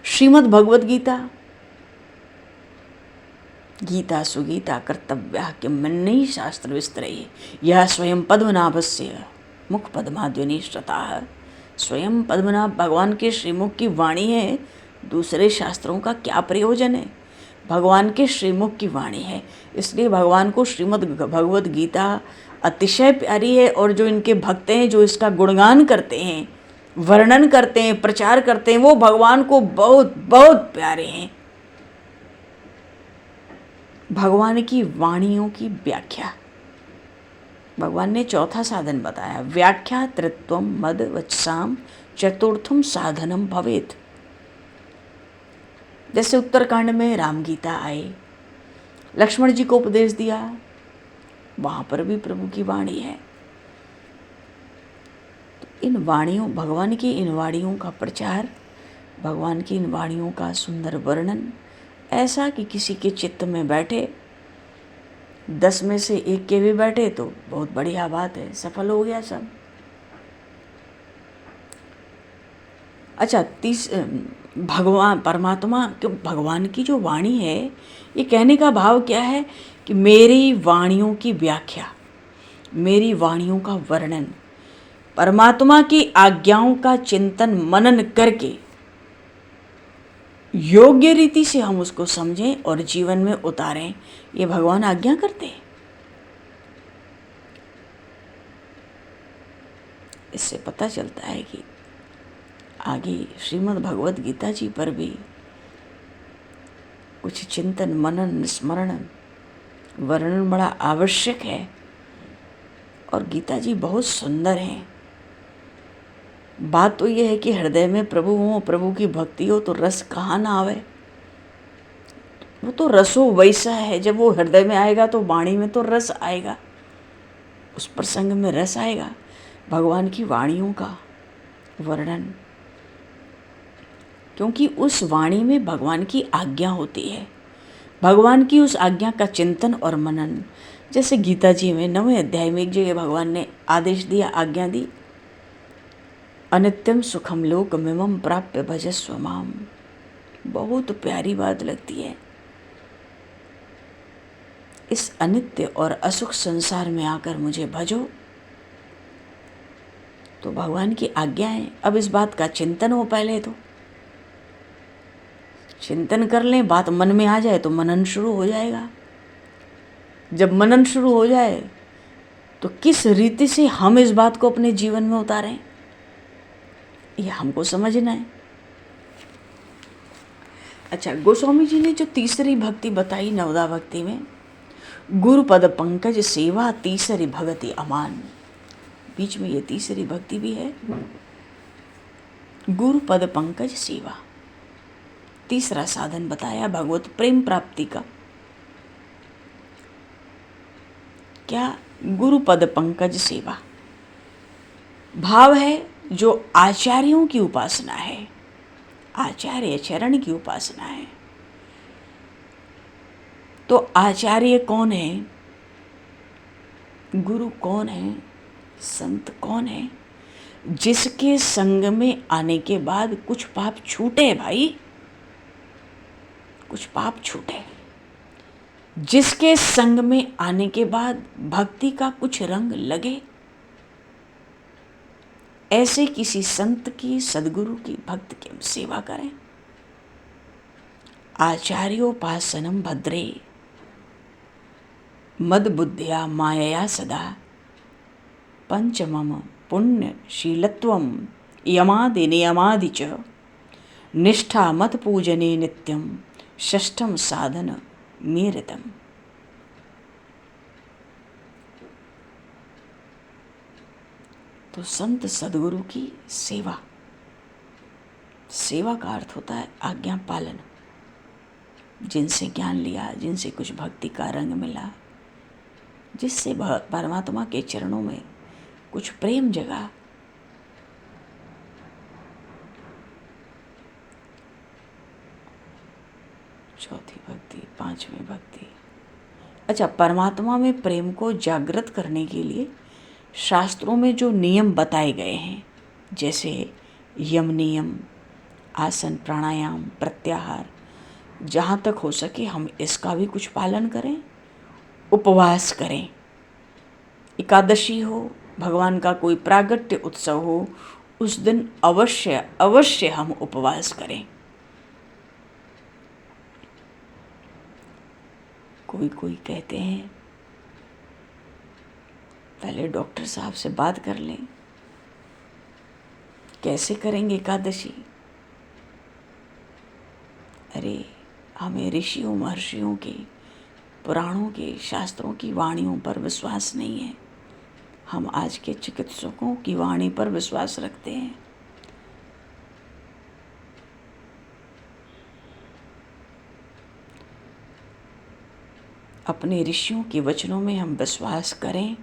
श्रीमद् भगवद गीता गीता सुगीता कर्तव्या किमन्यैः शास्त्र विस्तरैः यह स्वयं पद्मनाभस्य मुख पद्माध्वनि श्रुता। स्वयं पद्मनाभ भगवान के श्रीमुख की वाणी है, दूसरे शास्त्रों का क्या प्रयोजन है? भगवान के श्रीमुख की वाणी है, इसलिए भगवान को श्रीमद् भगवद गीता अतिशय प्यारी है। और जो इनके भक्त हैं, जो इसका गुणगान करते हैं, वर्णन करते हैं, प्रचार करते हैं, वो भगवान को बहुत बहुत प्यारे हैं। भगवान की वाणियों की व्याख्या, भगवान ने चौथा साधन बताया, व्याख्या त्रित्वम मद वचसाम चतुर्थम साधनम भवेत। जैसे उत्तरकांड में राम गीता आए, लक्ष्मण जी को उपदेश दिया, वहां पर भी प्रभु की वाणी है। तो इन वाणियों, भगवान की इन वाणियों का प्रचार, भगवान की इन वाणियों का सुंदर वर्णन, ऐसा कि किसी के चित्त में बैठे, 10 में से 1 के भी बैठे तो बहुत बढ़िया बात है, सफल हो गया सब। अच्छा, भगवान परमात्मा, भगवान की जो वाणी है, ये कहने का भाव क्या है कि मेरी वाणियों की व्याख्या, मेरी वाणियों का वर्णन, परमात्मा की आज्ञाओं का चिंतन मनन करके योग्य रीति से हम उसको समझें और जीवन में उतारें, ये भगवान आज्ञा करते हैं। इससे पता चलता है कि आगे श्रीमद् भगवद गीता जी पर भी कुछ चिंतन मनन स्मरण वर्णन बड़ा आवश्यक है। और गीता जी बहुत सुंदर हैं। बात तो यह है कि हृदय में प्रभु हो, प्रभु की भक्ति हो तो रस कहाँ ना आवे। वो तो रसो वैसा है, जब वो हृदय में आएगा तो वाणी में तो रस आएगा, उस प्रसंग में रस आएगा। भगवान की वाणियों का वर्णन, क्योंकि उस वाणी में भगवान की आज्ञा होती है, भगवान की उस आज्ञा का चिंतन और मनन। जैसे गीता जी में 9वें अध्याय में एक जगह भगवान ने आदेश दिया, आज्ञा दी, अनित्यम सुखम लोकमिमं प्राप्य भजस्व माम। बहुत प्यारी बात लगती है। इस अनित्य और असुख संसार में आकर मुझे भजो। तो भगवान की आज्ञा है। अब इस बात का चिंतन हो, पहले तो चिंतन कर लें, बात मन में आ जाए तो मनन शुरू हो जाएगा। जब मनन शुरू हो जाए तो किस रीति से हम इस बात को अपने जीवन में उतारें, यह हमको समझना है। अच्छा, गोस्वामी जी ने जो तीसरी भक्ति बताई नवदा भक्ति में, गुरु पद पंकज सेवा तीसरी भगति अमान, बीच में ये तीसरी भक्ति भी है, गुरु पद पंकज सेवा। तीसरा साधन बताया भगवत प्रेम प्राप्ति का। क्या? गुरु पद पंकज सेवा। भाव है जो आचार्यों की उपासना है, आचार्य चरण की उपासना है। तो आचार्य कौन है, गुरु कौन है, संत कौन है? जिसके संग में आने के बाद कुछ पाप छूटे भाई, कुछ पाप छूटे। जिसके संग में आने के बाद भक्ति का कुछ रंग लगे, ऐसे किसी संत की, सदगुरु की, भक्त की हम सेवा करें। आचार्योपासनम भद्रे मद बुद्धिया मायया सदा पंचमम पुण्यशीलत्वम यमादि नियमादि च निष्ठा मत पूजने नित्यम षष्ठम साधन मेरतम। तो संत सदगुरु की सेवा, सेवा का अर्थ होता है आज्ञा पालन। जिनसे ज्ञान लिया, जिनसे कुछ भक्ति का रंग मिला, जिससे परमात्मा के चरणों में कुछ प्रेम जगा, चौथी भक्ति, पांचवी भक्ति। अच्छा, परमात्मा में प्रेम को जागृत करने के लिए शास्त्रों में जो नियम बताए गए हैं, जैसे यम नियम, आसन प्राणायाम प्रत्याहार, जहाँ तक हो सके हम इसका भी कुछ पालन करें, उपवास करें। एकादशी हो, भगवान का कोई प्रागट्य उत्सव हो, उस दिन अवश्य अवश्य हम उपवास करें। कोई कहते हैं पहले डॉक्टर साहब से बात कर लें, कैसे करेंगे एकादशी। अरे हमें ऋषियों महर्षियों के, पुराणों के, शास्त्रों की वाणियों पर विश्वास नहीं है। हम आज के चिकित्सकों की वाणी पर विश्वास रखते हैं। अपने ऋषियों के वचनों में हम विश्वास करें।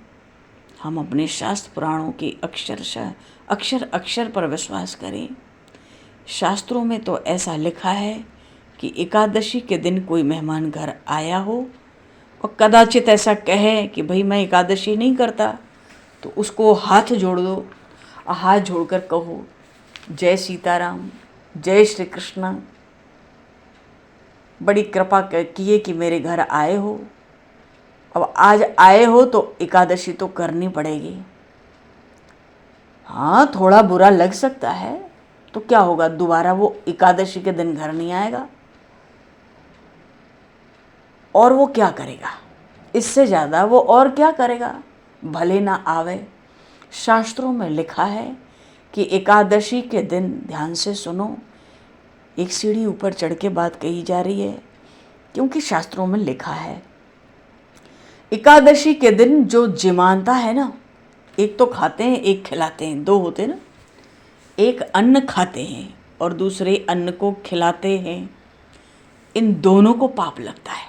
हम अपने शास्त्र पुराणों के अक्षर अक्षर पर विश्वास करें। शास्त्रों में तो ऐसा लिखा है कि एकादशी के दिन कोई मेहमान घर आया हो और कदाचित ऐसा कहे कि भाई मैं एकादशी नहीं करता, तो उसको हाथ जोड़ दो और हाथ जोड़कर कहो जय सीताराम, जय श्री कृष्ण, बड़ी कृपा किए कि मेरे घर आए हो। अब आज आए हो तो एकादशी तो करनी पड़ेगी। हाँ, थोड़ा बुरा लग सकता है, तो क्या होगा, दोबारा वो एकादशी के दिन घर नहीं आएगा। और वो क्या करेगा, इससे ज़्यादा वो और क्या करेगा, भले ना आवे। शास्त्रों में लिखा है कि एकादशी के दिन, ध्यान से सुनो, एक सीढ़ी ऊपर चढ़ के बात कही जा रही है, क्योंकि शास्त्रों में लिखा है एकादशी के दिन जो जिमानता है ना, एक तो खाते हैं एक खिलाते हैं, दो होते हैं ना, एक अन्न खाते हैं और दूसरे अन्न को खिलाते हैं, इन दोनों को पाप लगता है।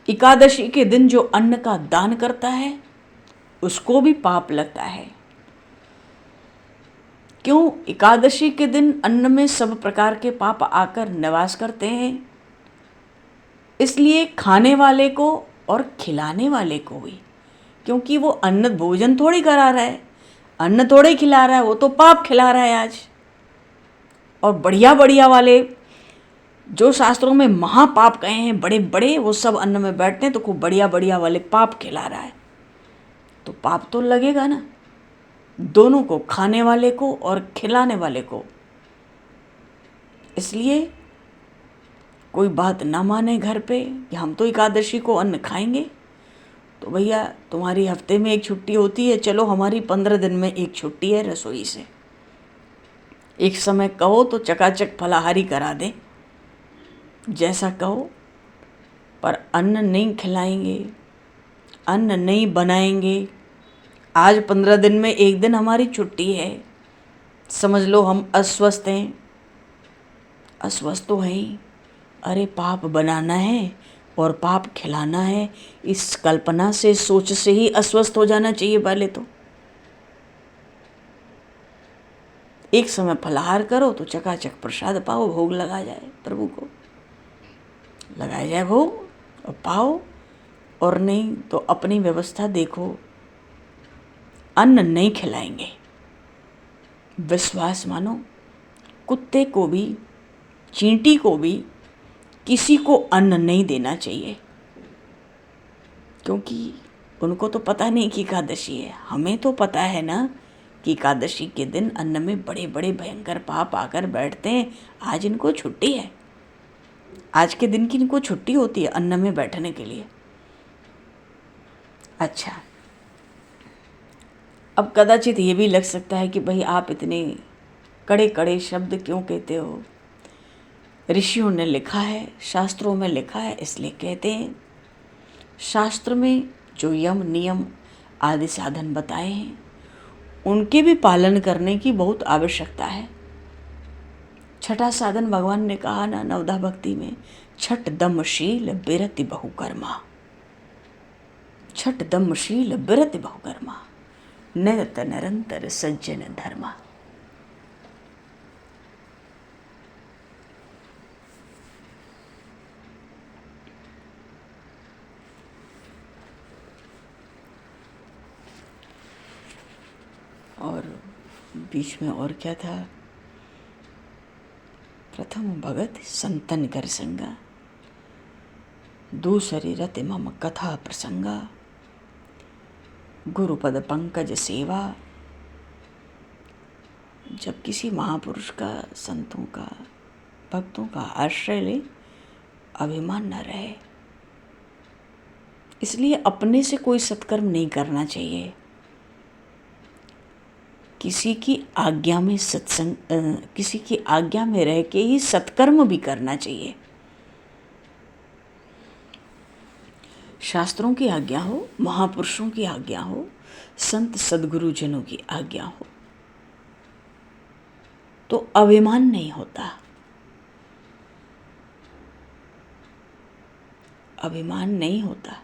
एकादशी के दिन जो अन्न का दान करता है उसको भी पाप लगता है। क्यों? एकादशी के दिन अन्न में सब प्रकार के पाप आकर निवास करते हैं, इसलिए खाने वाले को और खिलाने वाले को भी, क्योंकि वो अन्न भोजन थोड़ी करा रहा है, अन्न थोड़े खिला रहा है, वो तो पाप खिला रहा है आज। और बढ़िया बढ़िया वाले जो शास्त्रों में महापाप कहे हैं, बड़े बड़े, वो सब अन्न में बैठते हैं तो खूब बढ़िया बढ़िया वाले पाप खिला रहा है, तो पाप तो लगेगा ना दोनों को, खाने वाले को और खिलाने वाले को। इसलिए कोई बात ना माने घर पे कि हम तो एकादशी को अन्न खाएंगे, तो भैया तुम्हारी हफ्ते में एक छुट्टी होती है, चलो हमारी 15 दिन में एक छुट्टी है रसोई से। एक समय कहो तो चकाचक फलाहारी करा दें, जैसा कहो, पर अन्न नहीं खिलाएंगे, अन्न नहीं बनाएंगे। आज 15 दिन में एक दिन हमारी छुट्टी है, समझ लो हम अस्वस्थ हैं। अस्वस्थ तो हैं, अरे पाप बनाना है और पाप खिलाना है, इस कल्पना से, सोच से ही अस्वस्थ हो जाना चाहिए पहले तो। एक समय फलाहार करो तो चकाचक प्रसाद पाओ, भोग लगा जाए, प्रभु को लगाया जाए भोग और पाओ, और नहीं तो अपनी व्यवस्था देखो। अन्न नहीं खिलाएंगे, विश्वास मानो, कुत्ते को भी, चींटी को भी, किसी को अन्न नहीं देना चाहिए, क्योंकि उनको तो पता नहीं कि एकादशी है। हमें तो पता है ना कि एकादशी के दिन अन्न में बड़े बड़े भयंकर पाप आकर बैठते हैं। आज इनको छुट्टी है, आज के दिन की इनको छुट्टी होती है अन्न में बैठने के लिए। अच्छा, अब कदाचित ये भी लग सकता है कि भाई आप इतने कड़े कड़े शब्द क्यों कहते हो। ऋषियों ने लिखा है, शास्त्रों में लिखा है, इसलिए कहते हैं। शास्त्र में जो यम नियम आदि साधन बताए हैं उनके भी पालन करने की बहुत आवश्यकता है। छठा साधन भगवान ने कहा ना नवधा भक्ति में, छठ दमशील बिरति बहुकर्मा। छठ दमशील बिरति बहुकर्मा, निरत निरंतर सज्जन धर्मा। और बीच में और क्या था, प्रथम भगत संतन कर संगा, दूसरी रति मम कथा प्रसंगा, गुरुपद पंकज सेवा। जब किसी महापुरुष का, संतों का, भक्तों का आश्रय ले, अभिमान न रहे। इसलिए अपने से कोई सत्कर्म नहीं करना चाहिए। किसी की आज्ञा में सत्संग, किसी की आज्ञा में रह के ही सत्कर्म भी करना चाहिए। शास्त्रों की आज्ञा हो, महापुरुषों की आज्ञा हो, संत सद्गुरुजनों की आज्ञा हो, तो अभिमान नहीं होता। अभिमान नहीं होता।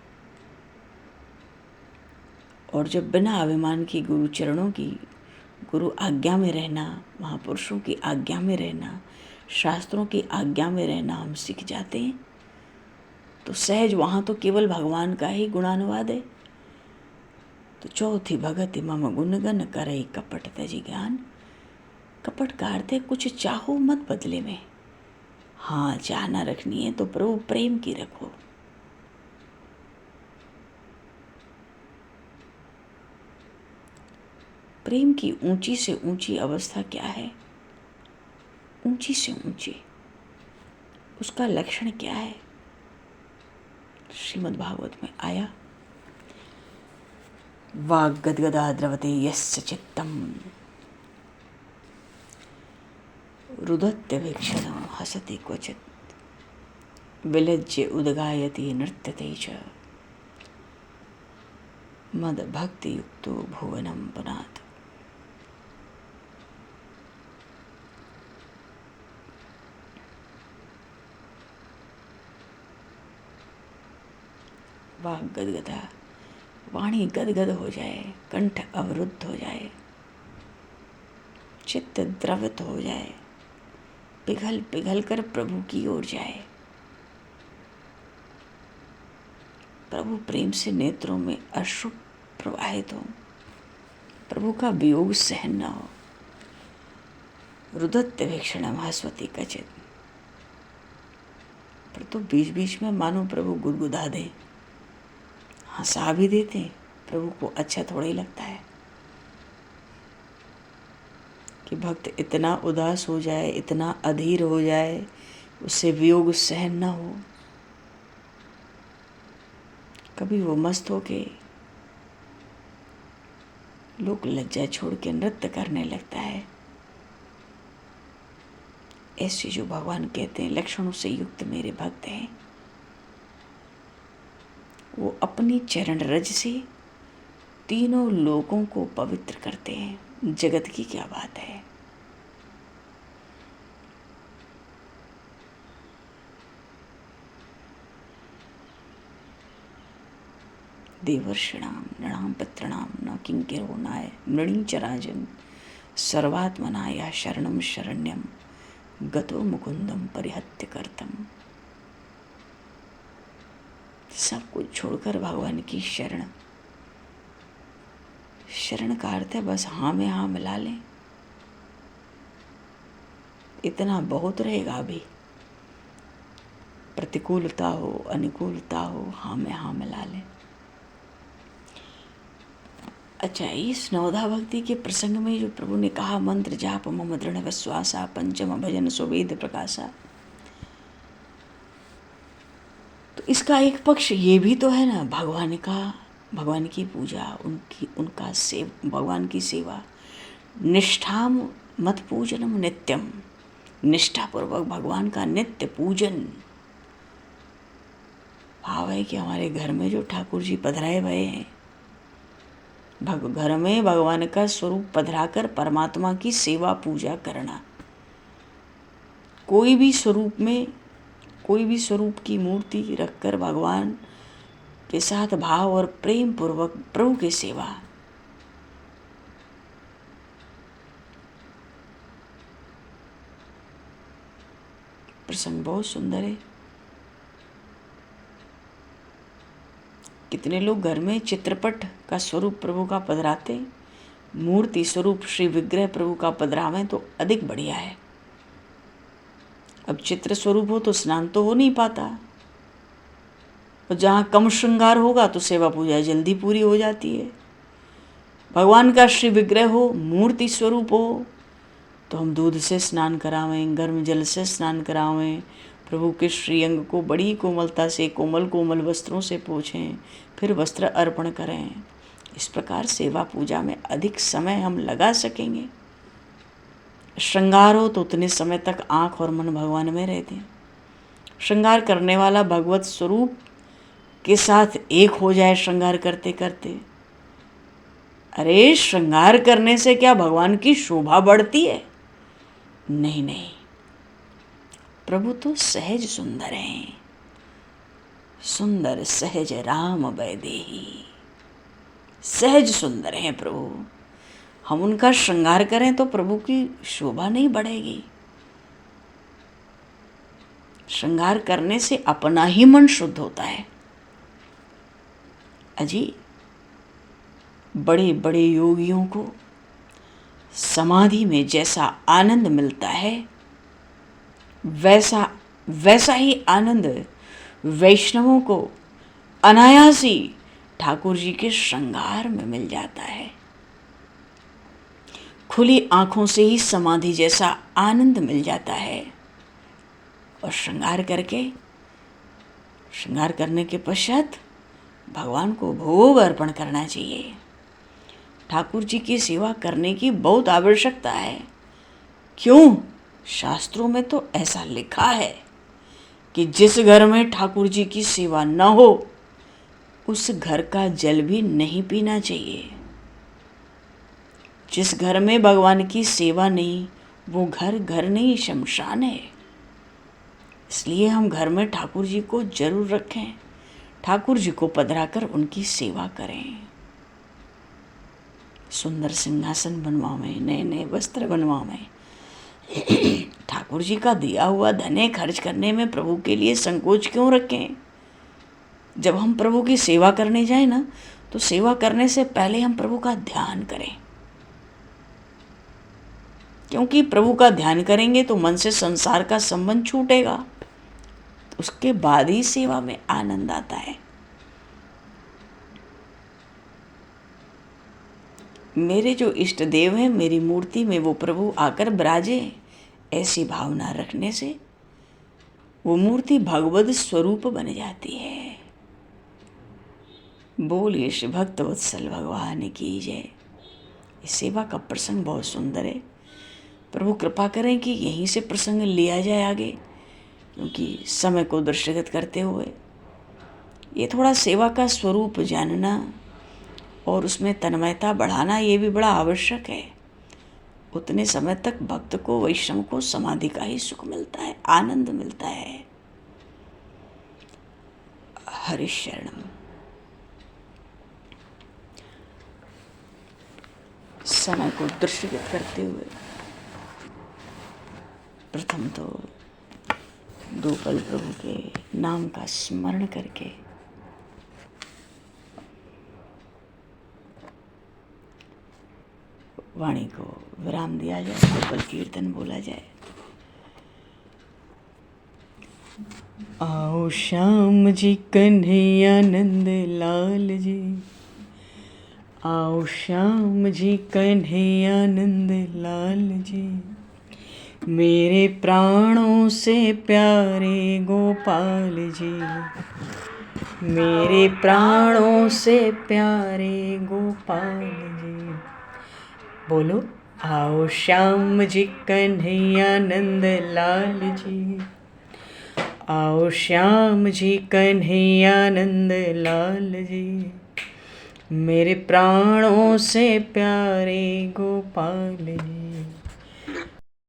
और जब बिना अभिमान की गुरु चरणों की, गुरु आज्ञा में रहना, महापुरुषों की आज्ञा में रहना, शास्त्रों की आज्ञा में रहना हम सीख जाते हैं, तो सहज वहाँ तो केवल भगवान का ही गुणानुवाद है। तो चौथी भगति मम गुणगन करई कपट तजी ज्ञान। कपट का अर्थ है कुछ चाहो मत बदले में। हाँ, चाह ना रखनी है तो प्रभु प्रेम की रखो। प्रेम की ऊंची से ऊंची अवस्था क्या है? ऊंची से ऊंची, उसका लक्षण क्या है? श्रीमद् भागवत में आया, वाग गदगदा द्रवते यस्य चित्तम रुदत्य वीक्षणं हसति क्वचित् विलज्य उद्गायति नृत्यते च मद भक्ति युक्तो भुवनं पुनात्। वाग गदगदा, वाणी गदगद हो जाए, कंठ अवरुद्ध हो जाए, चित्त द्रवित हो जाए, पिघल पिघल कर प्रभु की ओर जाए। प्रभु प्रेम से नेत्रों में अश्रु प्रवाहित हो, प्रभु का वियोग सहन न हो। रुदत्य वीक्षणम हस्वती कचित, पर तो बीच बीच में मानो प्रभु गुदगुदा दे, हंसा भी देते। प्रभु को अच्छा थोड़ा ही लगता है कि भक्त इतना उदास हो जाए, इतना अधीर हो जाए, उससे वियोग सहन न हो। कभी वो मस्त होके लोग लज्जा छोड़ के नृत्य करने लगता है। ऐसे जो भगवान कहते हैं लक्षणों से युक्त मेरे भक्त हैं, वो अपनी चरण रज से तीनों लोगों को पवित्र करते हैं। जगत की क्या बात है। देवर्षिणाम नृणाम पितॄणाम न किंकिरो नाय मृणीचराजन सर्वात्मनाया शरणम शरण्यम गतो मुकुंदम परिहत्य करतम। सब कुछ छोड़कर भगवान की शरण। शरण का अर्थ है बस हाँ में हाँ मिला लें, इतना बहुत रहेगा। अभी प्रतिकूलता हो, अनुकूलता हो, हाँ में हाँ मिला लें। अच्छा, इस नवधा भक्ति के प्रसंग में जो प्रभु ने कहा, मंत्र जाप मम दृढ़ विश्वासा पंचम भजन सुवेद प्रकाशा, तो इसका एक पक्ष ये भी तो है ना, भगवान की पूजा, भगवान की सेवा। निष्ठाम मत पूजनम नित्यम, निष्ठापूर्वक भगवान का नित्य पूजन। भाव है कि हमारे घर में जो ठाकुर जी पधराए भये हैं, घर में भगवान का स्वरूप पधराकर परमात्मा की सेवा पूजा करना। कोई भी स्वरूप की मूर्ति रखकर भगवान के साथ भाव और प्रेम पूर्वक प्रभु की सेवा। प्रसंग बहुत सुंदर है। कितने लोग घर में चित्रपट का स्वरूप प्रभु का पधराते, मूर्ति स्वरूप श्री विग्रह प्रभु का पधरावें तो अधिक बढ़िया है। अब चित्र स्वरूप हो तो स्नान तो हो नहीं पाता, और जहाँ कम श्रृंगार होगा तो सेवा पूजा जल्दी पूरी हो जाती है। भगवान का श्री विग्रह हो, मूर्ति स्वरूप हो, तो हम दूध से स्नान करावें, गर्म जल से स्नान करावें, प्रभु के श्रीअंग को बड़ी कोमलता से कोमल कोमल वस्त्रों से पोछें, फिर वस्त्र अर्पण करें। इस प्रकार सेवा पूजा में अधिक समय हम लगा सकेंगे। श्रृंगार हो तो उतने समय तक आँख और मन भगवान में रहते हैं। श्रृंगार करने वाला भगवत स्वरूप के साथ एक हो जाए श्रृंगार करते करते। अरे श्रृंगार करने से क्या भगवान की शोभा बढ़ती है? नहीं नहीं, प्रभु तो सहज सुंदर हैं, सुंदर सहज राम वैदेही, सहज सुंदर हैं प्रभु। हम उनका श्रृंगार करें तो प्रभु की शोभा नहीं बढ़ेगी। श्रृंगार करने से अपना ही मन शुद्ध होता है। अजी, बड़े बड़े योगियों को समाधि में जैसा आनंद मिलता है, वैसा ही आनंद वैष्णवों को अनायास ही ठाकुर जी के श्रृंगार में मिल जाता है। खुली आंखों से ही समाधि जैसा आनंद मिल जाता है। और श्रृंगार करने के पश्चात भगवान को भोग अर्पण करना चाहिए। ठाकुर जी की सेवा करने की बहुत आवश्यकता है। क्यों? शास्त्रों में तो ऐसा लिखा है कि जिस घर में ठाकुर जी की सेवा न हो उस घर का जल भी नहीं पीना चाहिए। जिस घर में भगवान की सेवा नहीं, वो घर नहीं, शमशान है। इसलिए हम घर में ठाकुर जी को जरूर रखें, ठाकुर जी को पधरा कर उनकी सेवा करें। सुंदर सिंहासन बनवावें, नए नए वस्त्र बनवावें। ठाकुर जी का दिया हुआ धन खर्च करने में प्रभु के लिए संकोच क्यों रखें? जब हम प्रभु की सेवा करने जाएं ना, तो सेवा करने से पहले हम प्रभु का ध्यान करें, क्योंकि प्रभु का ध्यान करेंगे तो मन से संसार का संबंध छूटेगा। उसके बाद ही सेवा में आनंद आता है। मेरे जो इष्ट देव हैं, मेरी मूर्ति में वो प्रभु आकर विराजे, ऐसी भावना रखने से वो मूर्ति भगवत स्वरूप बन जाती है। बोलिए श्री भक्त वत्सल भगवान की जय। इस सेवा का प्रसंग बहुत सुंदर है। प्रभु कृपा करें कि यहीं से प्रसंग लिया जाए आगे, क्योंकि समय को दृष्टिगत करते हुए ये थोड़ा सेवा का स्वरूप जानना और उसमें तन्मयता बढ़ाना ये भी बड़ा आवश्यक है। उतने समय तक भक्त को, वैष्णव को समाधि का ही सुख मिलता है, आनंद मिलता है। हरि शरणम। समय को दृष्टिगत करते हुए प्रथम तो दो पल प्रभु के नाम का स्मरण करके वाणी को विराम दिया जाए, दो पल कीर्तन बोला जाए। आओ श्याम जी कन्हैया नंद लाल जी, आओ श्याम जी कन्हैया नंद लाल जी, मेरे प्राणों से प्यारे गोपाल जी, मेरे प्राणों से प्यारे गोपाल जी। बोलो, आओ श्याम जी कन्हैया नंद लाल जी, आओ श्याम जी कन्हैया नंद लाल जी, मेरे प्राणों से प्यारे गोपाल जी।